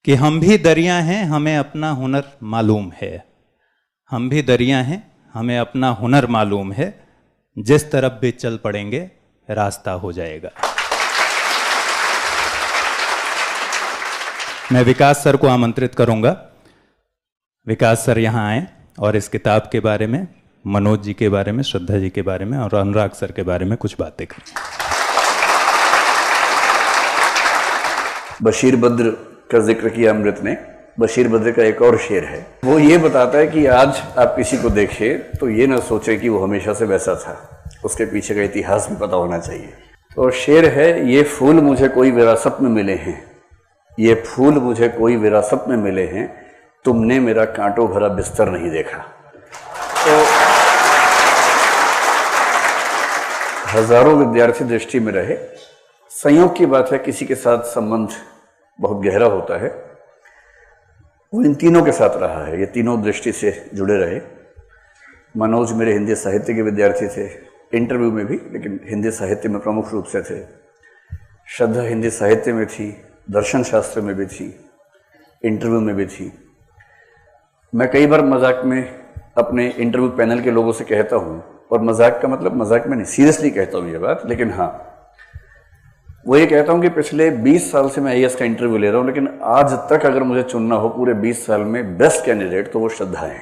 कि हम भी दरिया हैं, हमें अपना हुनर मालूम है। हम भी दरिया हैं, हमें अपना हुनर मालूम है। जिस तरफ भी चल पड़ेंगे रास्ता हो जाएगा। मैं विकास सर को आमंत्रित करूंगा। विकास सर यहां आए और इस किताब के बारे में, मनोज जी के बारे में, श्रद्धा जी के बारे में और अनुराग सर के बारे में कुछ बातें करें। बशीर बद्र का जिक्र किया अमृत ने। बशीर बद्र का एक और शेर है, वो ये बताता है कि आज आप किसी को देखें तो ये ना सोचें कि वो हमेशा से वैसा था, उसके पीछे का इतिहास भी पता होना चाहिए। तो शेर है, ये फूल मुझे कोई विरासत में मिले हैं, ये फूल मुझे कोई विरासत में मिले हैं, तुमने मेरा कांटों भरा बिस्तर नहीं देखा। तो हजारों विद्यार्थी दृष्टि में रहे। संयोग की बात है, किसी के साथ संबंध बहुत गहरा होता है, वो इन तीनों के साथ रहा है। ये तीनों दृष्टि से जुड़े रहे। मनोज मेरे हिंदी साहित्य के विद्यार्थी थे, इंटरव्यू में भी, लेकिन हिंदी साहित्य में प्रमुख रूप से थे। श्रद्धा हिंदी साहित्य में थी, दर्शन शास्त्र में भी थी, इंटरव्यू में भी थी। मैं कई बार मजाक में अपने इंटरव्यू पैनल के लोगों से कहता हूँ, और मजाक का मतलब मजाक में नहीं, सीरियसली कहता हूँ ये बात, लेकिन हाँ वो ये कहता हूँ कि पिछले 20 साल से मैं आईएएस का इंटरव्यू ले रहा हूँ, लेकिन आज तक अगर मुझे चुनना हो पूरे 20 साल में बेस्ट कैंडिडेट, तो वो श्रद्धा है।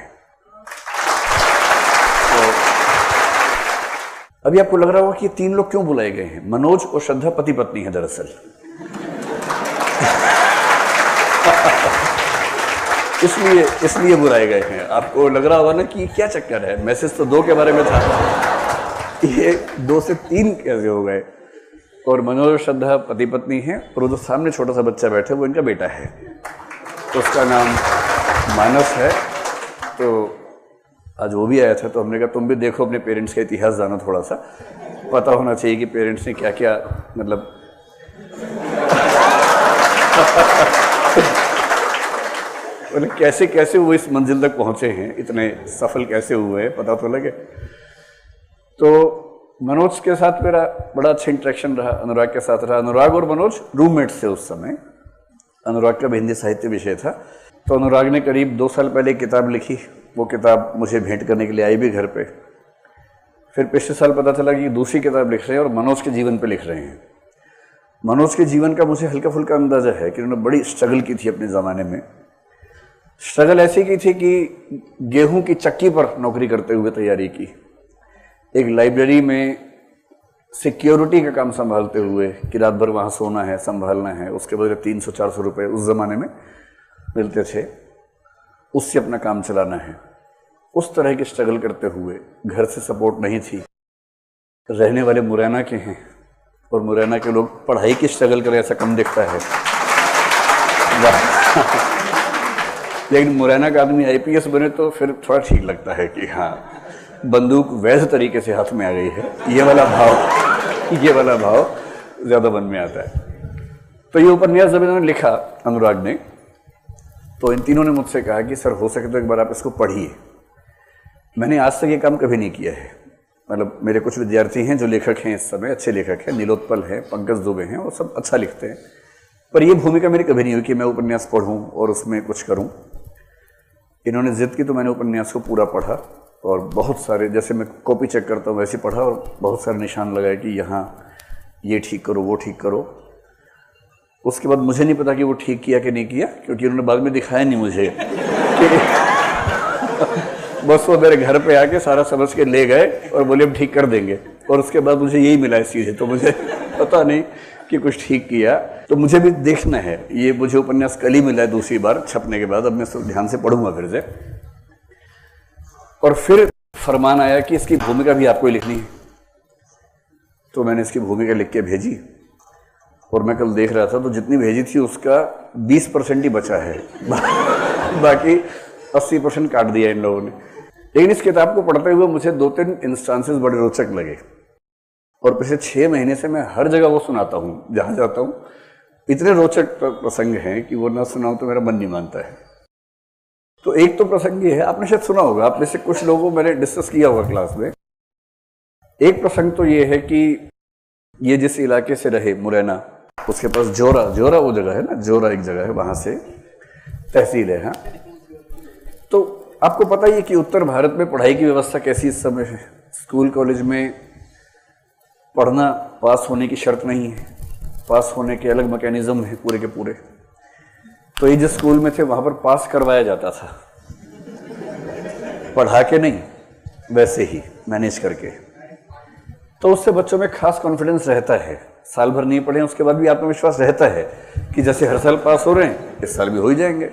तो अभी आपको लग रहा होगा कि ये तीन लोग क्यों बुलाए गए हैं। मनोज और श्रद्धा पति पत्नी है दरअसल। इसलिए बुलाए गए हैं। आपको लग रहा होगा ना कि क्या चक्कर है, मैसेज तो 2 के बारे में था, ये 2 से 3 कैसे हो गए। और मनोज और श्रद्धा पति पत्नी हैं, और वो जो सामने छोटा सा बच्चा बैठे वो इनका बेटा है, तो उसका नाम मानस है। तो आज वो भी आया था, तो हमने कहा तुम भी देखो, अपने पेरेंट्स का इतिहास जानो, थोड़ा सा पता होना चाहिए कि पेरेंट्स ने क्या क्या मतलब कैसे कैसे वो इस मंजिल तक पहुंचे हैं, इतने सफल कैसे हुए हैं, पता तो लगे। तो मनोज के साथ मेरा बड़ा अच्छा इंटरेक्शन रहा, अनुराग के साथ रहा। अनुराग और मनोज रूममेट्स थे उस समय। अनुराग का भी हिंदी साहित्य विषय था। तो अनुराग ने करीब 2 साल पहले एक किताब लिखी, वो किताब मुझे भेंट करने के लिए आई भी घर पे। फिर पिछले साल पता चला कि दूसरी किताब लिख रहे हैं और मनोज के जीवन पे लिख रहे हैं। मनोज के जीवन का मुझे हल्का फुल्का अंदाजा है कि उन्होंने बड़ी स्ट्रगल की थी अपने ज़माने में। स्ट्रगल ऐसी की थी कि गेहूं की चक्की पर नौकरी करते हुए तैयारी की, एक लाइब्रेरी में सिक्योरिटी का काम संभालते हुए कि रात भर वहाँ सोना है, संभालना है, उसके बदले 300-400 रुपये उस ज़माने में मिलते थे, उससे अपना काम चलाना है। उस तरह की स्ट्रगल करते हुए, घर से सपोर्ट नहीं थी। रहने वाले मुरैना के हैं, और मुरैना के लोग पढ़ाई की स्ट्रगल करें ऐसा कम दिखता है। लेकिन मुरैना का आदमी आईपीएस बने तो फिर थोड़ा ठीक लगता है कि हाँ, बंदूक वैध तरीके से हाथ में आ गई है। ये वाला भाव ज़्यादा मन में आता है। तो ये उपन्यास जब इन्होंने लिखा, अनुराग ने, तो इन तीनों ने मुझसे कहा कि सर हो सके तो एक बार आप इसको पढ़िए। मैंने आज तक ये काम कभी नहीं किया है। मतलब मेरे कुछ विद्यार्थी हैं जो लेखक हैं, इस समय अच्छे लेखक हैं, नीलोत्पल हैं, पंकज दुबे हैं, वो सब अच्छा लिखते हैं, पर ये भूमिका मेरी कभी नहीं हुई कि मैं उपन्यास पढ़ूँ और उसमें कुछ करूँ। इन्होंने जिद की तो मैंने उपन्यास को पूरा पढ़ा, और बहुत सारे, जैसे मैं कॉपी चेक करता हूँ वैसे पढ़ा, और बहुत सारे निशान लगाए कि यहाँ ये ठीक करो, वो ठीक करो। उसके बाद मुझे नहीं पता कि वो ठीक किया कि नहीं किया, क्योंकि उन्होंने बाद में दिखाया नहीं मुझे बस वो मेरे घर पे आके सारा समझ के ले गए और बोले अब ठीक कर देंगे, और उसके बाद मुझे यही मिला है सीधे। तो मुझे पता नहीं कि कुछ ठीक किया, तो मुझे भी देखना है। ये मुझे उपन्यास कल ही मिला है दूसरी बार छपने के बाद, अब मैं इसको ध्यान से पढ़ूंगा फिर से। और फिर फरमान आया कि इसकी भूमिका भी आपको ही लिखनी है। तो मैंने इसकी भूमिका लिख के भेजी, और मैं कल देख रहा था तो जितनी भेजी थी उसका 20% ही बचा है बाकी 80% काट दिया इन लोगों ने। लेकिन इस किताब को पढ़ते हुए मुझे 2-3 इंस्टांसेस बड़े रोचक लगे, और पिछले 6 महीने से मैं हर जगह वो सुनाता हूँ जहाँ जाता हूँ। इतने रोचक प्रसंग हैं कि वो ना सुनाऊँ तो मेरा मन नहीं मानता है। तो एक तो प्रसंग ये है, आपने शायद सुना होगा, आप में से कुछ लोगों मैंने डिस्कस किया होगा क्लास में। एक प्रसंग तो ये है कि ये जिस इलाके से रहे, मुरैना, उसके पास जोरा वो जगह है ना, जोरा एक जगह है, वहाँ से तहसील है। हाँ, तो आपको पता ही है कि उत्तर भारत में पढ़ाई की व्यवस्था कैसी इस समय है। स्कूल कॉलेज में पढ़ना पास होने की शर्त नहीं है, पास होने के अलग मैकेनिज्म है पूरे के पूरे। तो ये जिस स्कूल में थे वहां पर पास करवाया जाता था, पढ़ा के नहीं, वैसे ही मैनेज करके। तो उससे बच्चों में खास कॉन्फिडेंस रहता है, साल भर नहीं पढ़े उसके बाद भी आत्मविश्वास रहता है कि जैसे हर साल पास हो रहे हैं इस साल भी हो ही जाएंगे।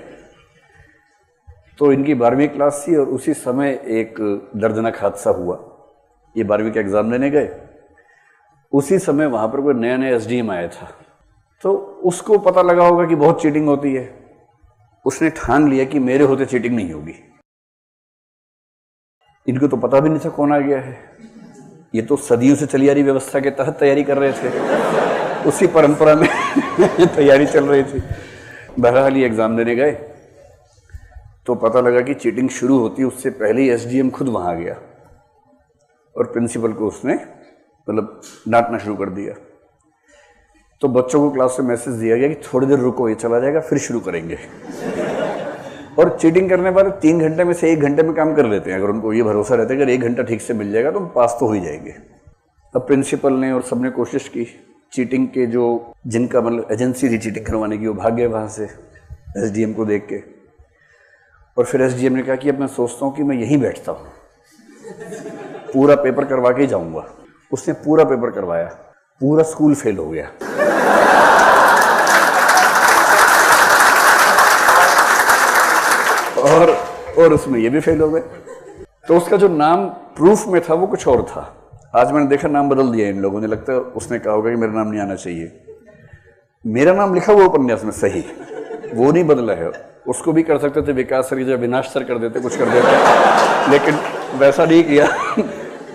तो इनकी 12वीं क्लास थी और उसी समय एक दर्दनाक हादसा हुआ। ये 12वीं का एग्जाम देने गए, उसी समय वहां पर कोई नया नया एसडीएम आया था। तो उसको पता लगा होगा कि बहुत चीटिंग होती है। उसने ठान लिया कि मेरे होते चीटिंग नहीं होगी। इनको तो पता भी नहीं था कौन आ गया है, ये तो सदियों से चली आ रही व्यवस्था के तहत तैयारी कर रहे थे, उसी परंपरा में तैयारी चल रही थी। बहरहाल ये एग्जाम देने गए तो पता लगा कि चीटिंग शुरू होती, उससे पहले ही एसडीएम खुद वहां गया और प्रिंसिपल को उसने मतलब डांटना शुरू कर दिया। तो बच्चों को क्लास में मैसेज दिया गया कि थोड़ी देर रुको, ये चला जाएगा फिर शुरू करेंगे। और चीटिंग करने वाले 3 घंटे में से 1 घंटे में काम कर लेते हैं, अगर उनको ये भरोसा रहता है कि अगर 1 घंटा ठीक से मिल जाएगा तो पास तो हो ही जाएंगे। अब प्रिंसिपल ने और सबने कोशिश की, चीटिंग के जो जिनका मतलब एजेंसी थी चीटिंग करवाने की वो भाग गए वहां से एसडीएम को देख के। और फिर एसडीएम ने कहा कि अब मैं सोचता हूँ कि मैं यहीं बैठता हूँ, पूरा पेपर करवा के ही जाऊंगा। उसने पूरा पेपर करवाया, पूरा स्कूल फेल हो गया। और उसमें ये भी फेल हो गए। तो उसका जो नाम प्रूफ में था वो कुछ और था। आज मैंने देखा नाम बदल दिया इन लोगों ने, लगता है उसने कहा होगा कि मेरा नाम नहीं आना चाहिए। मेरा नाम लिखा हुआ उपन्यास में सही, वो नहीं बदला है। उसको भी कर सकते थे विकास सर की जगह विनाश सर कर देते, कुछ कर देते, लेकिन वैसा नहीं किया।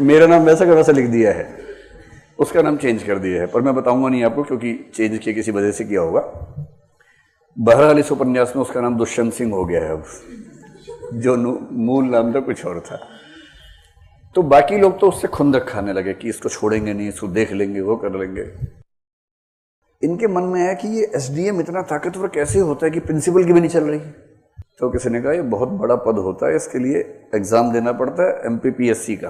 मेरा नाम वैसा का वैसा लिख दिया है, उसका नाम चेंज कर दिया है, पर मैं बताऊंगा नहीं आपको क्योंकि चेंज किया किसी वजह से किया होगा। बहरहाल इस उपन्यास में उसका नाम दुष्यंत सिंह हो गया है अब, जो मूल नाम था कुछ और था। तो बाकी लोग तो उससे खुंदक खाने लगे कि इसको छोड़ेंगे नहीं, इसको देख लेंगे, वो कर लेंगे। इनके मन में है कि ये एसडीएम इतना ताकतवर कैसे होता है कि प्रिंसिपल की भी नहीं चल रही। तो किसी ने कहा ये बहुत बड़ा पद होता है, इसके लिए एग्जाम देना पड़ता है एमपीपीएससी का।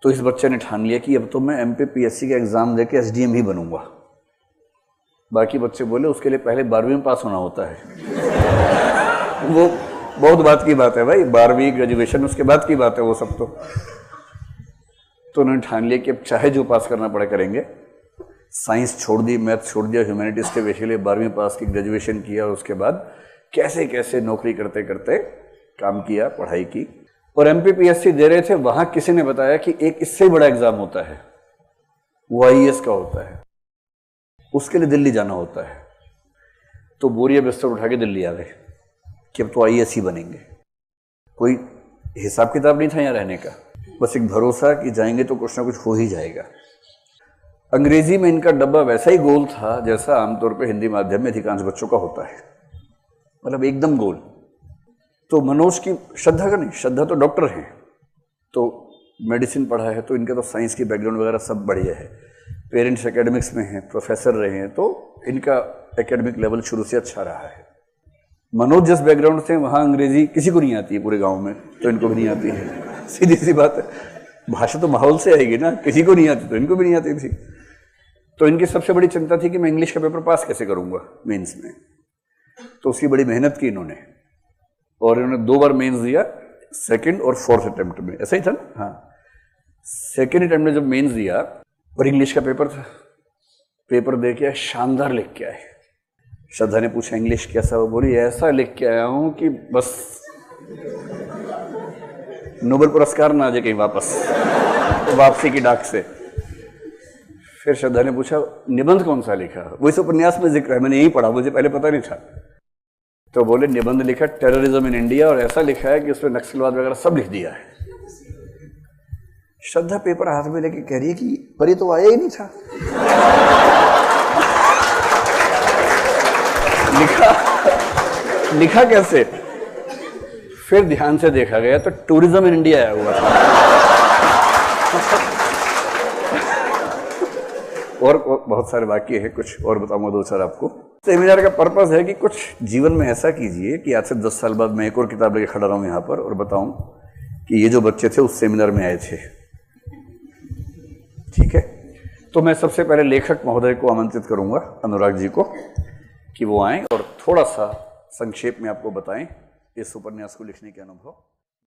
तो इस बच्चे ने ठान लिया कि अब तो मैं एमपीपीएससी का एग्जाम देके एसडीएम ही बनूंगा। बाकी बच्चे बोले उसके लिए पहले 12वीं में पास होना होता है। वो बहुत बात की बात है भाई, 12वीं ग्रेजुएशन उसके बाद की बात है वो सब। तो उन्होंने ठान लिया कि अब चाहे जो पास करना पड़े करेंगे। साइंस छोड़ दी, मैथ छोड़ दिया, ह्यूमैनिटीज के विषय लिए 12वीं पास की, ग्रेजुएशन किया और उसके बाद कैसे कैसे नौकरी करते करते काम किया, पढ़ाई की। और एमपीपीएससी दे रहे थे, वहां किसी ने बताया कि एक इससे बड़ा एग्जाम होता है, वो आईएएस का होता है, उसके लिए दिल्ली जाना होता है। तो बोरिया बिस्तर उठा के दिल्ली आ गए कि अब तो आईएएस ही बनेंगे। कोई हिसाब किताब नहीं था यहाँ रहने का, बस एक भरोसा कि जाएंगे तो कुछ ना कुछ हो ही जाएगा। अंग्रेजी में इनका डब्बा वैसा ही गोल था जैसा आमतौर पे हिंदी माध्यम में अधिकांश बच्चों का होता है, मतलब एकदम गोल। तो मनोज की श्रद्धा का नहीं, श्रद्धा तो डॉक्टर हैं, तो मेडिसिन पढ़ा है, तो इनका तो साइंस की बैकग्राउंड वगैरह सब बढ़िया है। पेरेंट्स एकेडमिक्स में हैं, प्रोफेसर रहे हैं, तो इनका एकेडमिक लेवल शुरू से अच्छा रहा है। मनोज जिस बैकग्राउंड से, वहाँ अंग्रेजी किसी को नहीं आती है पूरे गांव में, तो इनको भी नहीं आती है। सीधी सी बात है, भाषा तो माहौल से आएगी ना, किसी को नहीं आती तो इनको भी नहीं आती थी। तो इनकी सबसे बड़ी चिंता थी कि मैं इंग्लिश का पेपर पास कैसे करूंगा मेंस में। तो उसकी बड़ी मेहनत की इन्होंने, और इन्होंने 2 बार मेंस दिया, 2nd और 4th अटेम्प्ट में, ऐसा ही था ना। हाँ, 2nd अटेम्प्ट में जब मेंस दिया और इंग्लिश का पेपर था, पेपर दे के शानदार लिख के आए। श्रद्धा ने पूछा इंग्लिश कैसा, वो बोली ऐसा लिख के आया हूं कि बस नोबेल पुरस्कार ना आ जाए कहीं वापस, वापसी की डाक से। फिर श्रद्धा ने पूछा निबंध कौन सा लिखा, वो इस उपन्यास में जिक्र है, मैंने यही पढ़ा, मुझे पहले पता नहीं था। तो बोले निबंध लिखा टेररिज्म इन इंडिया, और ऐसा लिखा है कि उसमें नक्सलवाद वगैरह सब लिख दिया है। श्रद्धा पेपर हाथ में लेके कह रही है कि पर ये तो आया ही नहीं था। लिखा कैसे? फिर ध्यान से देखा गया तो टूरिज्म इन इंडिया आया हुआ था। और बहुत सारे वाक्य हैं, कुछ और बताऊंगा 2-4 आपको। सेमिनार का पर्पस है कि कुछ जीवन में ऐसा कीजिए कि आज से 10 साल बाद मैं एक और किताब लेके खड़ा रहूं यहाँ पर और बताऊं कि ये जो बच्चे थे उस सेमिनार में आए थे। ठीक है, तो मैं सबसे पहले लेखक महोदय को आमंत्रित करूंगा, अनुराग जी को, कि वो आएं और थोड़ा सा संक्षेप में आपको बताएं इस उपन्यास को लिखने के अनुभव।